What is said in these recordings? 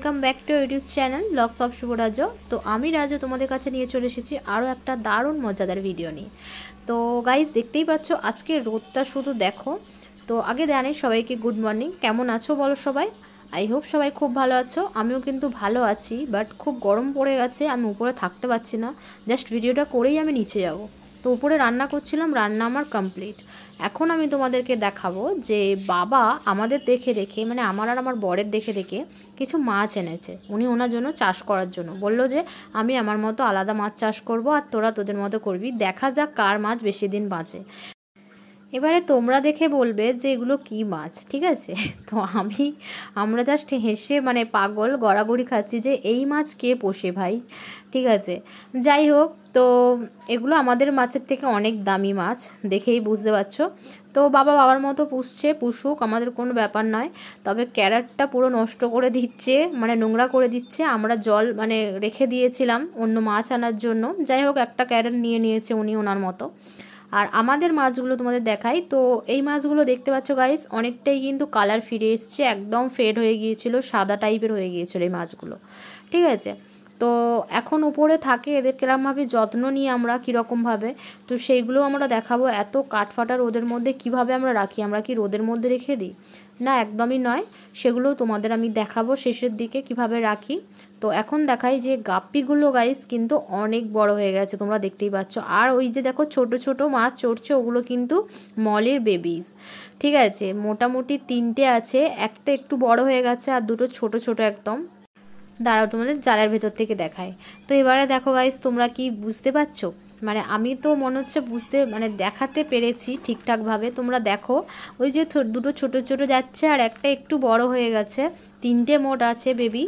Welcome back to YouTube channel vlogs of Shubho Raju. তো আমি রাজু তোমাদের কাছে নিয়ে চলে এসেছি আরও একটা দারুণ মজাদার ভিডিও নিয়ে। তো গাইজ দেখতেই পাচ্ছ আজকে রোদটা শুধু দেখো। তো আগে জানি সবাইকে গুড মর্নিং, কেমন আছো বলো সবাই। আই হোপ সবাই খুব ভালো আছো, আমিও কিন্তু ভালো আছি। বাট খুব গরম পড়ে গেছে, আমি উপরে থাকতে পারছি না, জাস্ট ভিডিওটা করেই আমি নিচে যাব। তো উপরে রান্না করছিলাম, রান্না আমার কমপ্লিট। এখন আমি তোমাদেরকে দেখাবো যে বাবা আমাদের দেখে দেখে, মানে আমার আর আমার বরের দেখে দেখে কিছু মাছ এনেছে। উনি ওনার জন্য চাষ করার জন্য বললো যে আমি আমার মতো আলাদা মাছ চাষ করব আর তোরা তোদের মতো করবি, দেখা যাক কার মাছ বেশি দিন বাঁচে। এবারে তোমরা দেখে বলবে যে এগুলো কি মাছ, ঠিক আছে। তো আমরা জাস্ট হেসে মানে পাগল গড়াগড়ি খাচ্ছি যে এই মাছ কে পোষে ভাই, ঠিক আছে। যাই হোক, তো এগুলো আমাদের মাছের থেকে অনেক দামি মাছ, দেখেই বুঝতে পারছো। তো বাবার মতো পুষুক, আমাদের কোনো ব্যাপার নয়। তবে ক্যারেটটা পুরো নষ্ট করে দিচ্ছে, মানে নোংরা করে দিচ্ছে। আমরা জল মানে রেখে দিয়েছিলাম অন্য মাছ আনার জন্য, যাই হোক একটা ক্যারেট নিয়ে নিয়েছে উনি ওনার মতো। আর আমাদের মাছগুলো তোমাদের দেখাই। তো এই মাছগুলো দেখতে পাচ্ছ গাইস, অনেকটাই কিন্তু কালার ফিরে এসছে, একদম ফেড হয়ে গিয়েছিল, সাদা টাইপের হয়ে গিয়েছিল এই মাছগুলো, ঠিক আছে। তো এখন উপরে থাকে, এদের কিরকমভাবে যত্ন নিই আমরা, কীরকমভাবে, তো সেইগুলো আমরা দেখাবো। এত কাঠফাটা রোদের মধ্যে কিভাবে আমরা রাখি, আমরা কি রোদের মধ্যে রেখে দিই? না, একদমই নয়। সেগুলো তোমাদের আমি দেখাবো শেষের দিকে কিভাবে রাখি। তো এখন দেখাই যে গাপ্পিগুলো গাইস কিন্তু অনেক বড় হয়ে গেছে, তোমরা দেখতেই পাচ্ছ। আর ওই যে দেখো ছোট ছোট মাছ চড়ছে, ওগুলো কিন্তু মলের বেবিজ, ঠিক আছে। মোটামুটি 3টে আছে, একটা একটু বড় হয়ে গেছে আর দুটো ছোট ছোট একদম। দাঁড়াও তোমাদের জালের ভেতর থেকে দেখায়। তো এবারে দেখো গাইস, তোমরা কি বুঝতে পারছো? মানে আমি তো মনে হচ্ছে বুঝতে মানে দেখাতে পেরেছি ঠিকঠাকভাবে। তোমরা দেখো ওই যে দুটো ছোট ছোট যাচ্ছে আর একটা একটু বড় হয়ে গেছে, 3টে মোট আছে বেবি।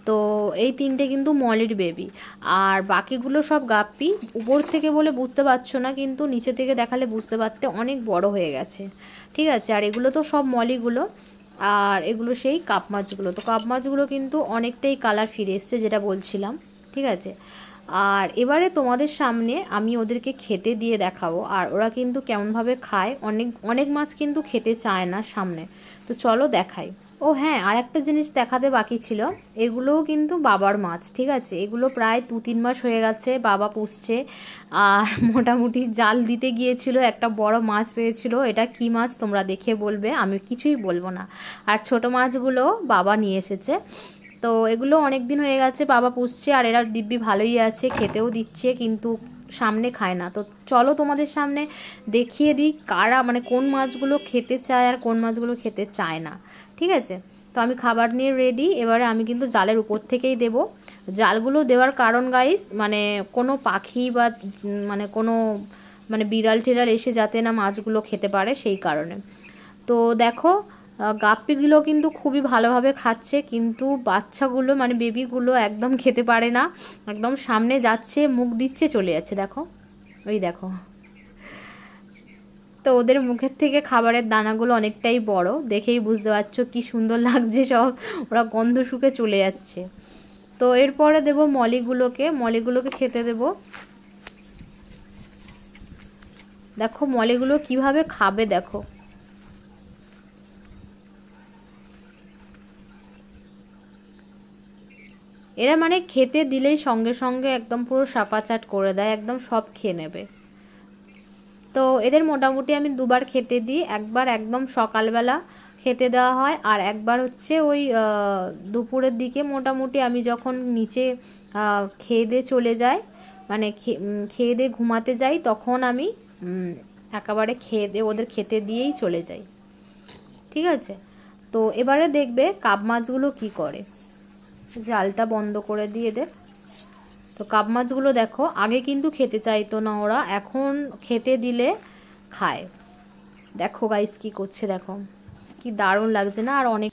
তো এই 3টে কিন্তু মলির বেবি, আর বাকিগুলো সব গাপ্পি। উপর থেকে বলে বুঝতে পারছো না, কিন্তু নিচে থেকে দেখালে বুঝতে পারতে, অনেক বড় হয়ে গেছে, ঠিক আছে। আর এগুলো তো সব মলিগুলো, আর এগুলো সেই কাপ মাছগুলো। তো কাপ মাছগুলো কিন্তু অনেকটাই কালার ফিরে এসছে, যেটা বলছিলাম, ঠিক আছে। আর এবারে তোমাদের সামনে আমি ওদেরকে খেতে দিয়ে দেখাবো, আর ওরা কিন্তু কেমনভাবে খায়। অনেক অনেক মাছ কিন্তু খেতে চায় না সামনে, তো চলো দেখাই। ও হ্যাঁ, আর একটা জিনিস দেখাতে বাকি ছিল, এগুলোও কিন্তু বাবার মাছ, ঠিক আছে। এগুলো প্রায় 2-3 মাস হয়ে গেছে বাবা পুষছে। আর মোটামুটি জাল দিতে গিয়েছিল, একটা বড় মাছ পেয়েছিল। এটা কি মাছ তোমরা দেখে বলবে, আমি কিছুই বলবো না। আর ছোট মাছগুলো বাবা নিয়ে এসেছে। তো এগুলো অনেক দিন হয়ে গেছে বাবা পুষছে, আর এরা দিব্যি ভালোই আছে, খেতেও দিচ্ছে, কিন্তু সামনে খায় না। তো চলো তোমাদের সামনে দেখিয়ে দিই কারা মানে কোন মাছগুলো খেতে চায় আর কোন মাছগুলো খেতে চায় না, ঠিক আছে। তো আমি খাবার নিয়ে রেডি। এবারে আমি কিন্তু জালের উপর থেকেই দেব। জালগুলো দেওয়ার কারণ গাইস, মানে কোনো পাখি বা মানে কোনো মানে বিড়াল টিড়াল এসে যাতে না মাছগুলো খেতে পারে, সেই কারণে। তো দেখো গাপ্পিগুলো কিন্তু খুবই ভালোভাবে খাচ্ছে, কিন্তু বাচ্চাগুলো মানে বেবিগুলো একদম খেতে পারে না, একদম সামনে যাচ্ছে, মুখ দিচ্ছে, চলে যাচ্ছে। দেখো, ওই দেখো। তো ওদের মুখের থেকে খাবারের দানাগুলো অনেকটাই বড়, দেখেই বুঝতে পারছো কি সুন্দর লাগছে সব, ওরা গন্ধ শুকে চলে যাচ্ছে। তো এরপরে দেব মলিগুলোকে খেতে দেব। দেখো মলিগুলো কিভাবে খাবে, দেখো। এরা মানে খেতে দিলেই সঙ্গে সঙ্গে একদম পুরো সাপাচাট করে দেয়, একদম সব খেয়ে নেবে। তো এদের মোটামুটি আমি 2বার খেতে দিই, একবার একদম সকালবেলা খেতে দেওয়া হয়, আর একবার হচ্ছে ওই দুপুরের দিকে। মোটামুটি আমি যখন নিচে খেয়ে দিয়ে চলে যাই, মানে খেয়ে দিয়ে ঘুমাতে যাই, তখন আমি একেবারে খেয়ে দিয়ে ওদের খেতে দিয়েই চলে যাই, ঠিক আছে। তো এবারে দেখবে কাপ মাছগুলো কি করে। জালটা বন্ধ করে দিয়ে দে। তো কাপ মাছগুলো দেখো, আগে কিন্তু খেতে চাইতো না ওরা, এখন খেতে দিলে খায়। দেখো গাইস কি করছে, দেখো কি দারুণ লাগছে না। আর অনেক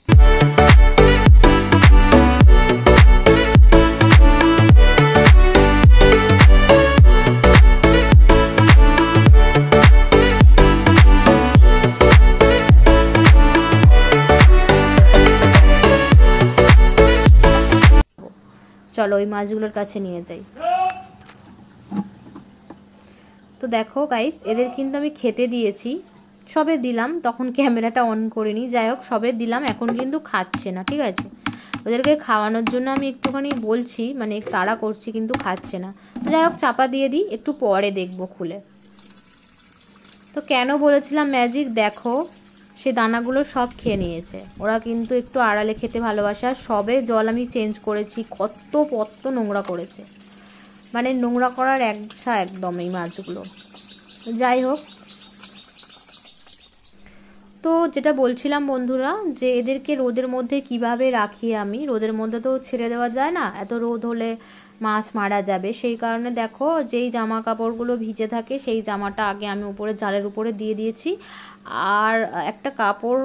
চলো ওই মাছগুলোর কাছে নিয়ে যাই। তো দেখো গাইস, এদের কিন্তু আমি খেতে দিয়েছি, সবে দিলাম, তখন ক্যামেরাটা অন করিনি। যাই হোক, সবে দিলাম, এখন কিন্তু খাচ্ছে না, ঠিক আছে। ওদেরকে খাওয়ানোর জন্য আমি একটুখানি বলছি, মানে তাড়া করছি, কিন্তু খাচ্ছে না। তো যাই হোক, চাপা দিয়ে দিই, একটু পরে দেখবো খুলে। তো কেন বলেছিলাম ম্যাজিক, দেখো সে দানাগুলো সব খেয়ে নিয়েছে। ওরা কিন্তু একটু আড়ালে খেতে ভালোবাসে। আর সবে জল আমি চেঞ্জ করেছি, কত নোংরা করেছে, মানে নোংরা করার একদম এই মাছগুলো। যাই হোক, তো যেটা বলছিলাম বন্ধুরা, যে এদেরকে রোদের মধ্যে কিভাবে রাখি আমি। রোদের মধ্যে তো ছেড়ে দেওয়া যায় না, এত রোদ হলে মাছ মারা যাবে। সেই কারণে দেখো, যেই জামা কাপড়গুলো ভিজে থাকে সেই জামাটা আগে আমি উপরে জালের উপরে দিয়ে দিয়েছি, আর একটা কাপড়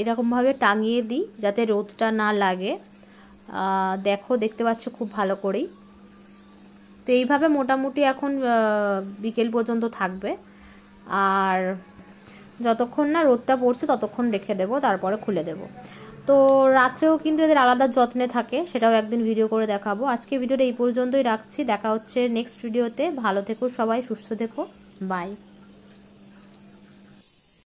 এরকমভাবে টাঙিয়ে দিই যাতে রোদটা না লাগে। দেখো, দেখতে পাচ্ছ খুব ভালো করেই। তো এইভাবে মোটামুটি এখন বিকেল পর্যন্ত থাকবে। আর যতক্ষণ না রোদটা পড়ছে ততক্ষণ রেখে দেবো, তারপরে খুলে দেবো। তো রাত্রেও কিন্তু এদের আলাদা যত্নে থাকে, সেটাও একদিন ভিডিও করে দেখাবো। আজকে ভিডিওটা এই পর্যন্তই রাখছি, দেখা হচ্ছে নেক্সট ভিডিওতে। ভালো থেকো সবাই, সুস্থ থেকো, বাই।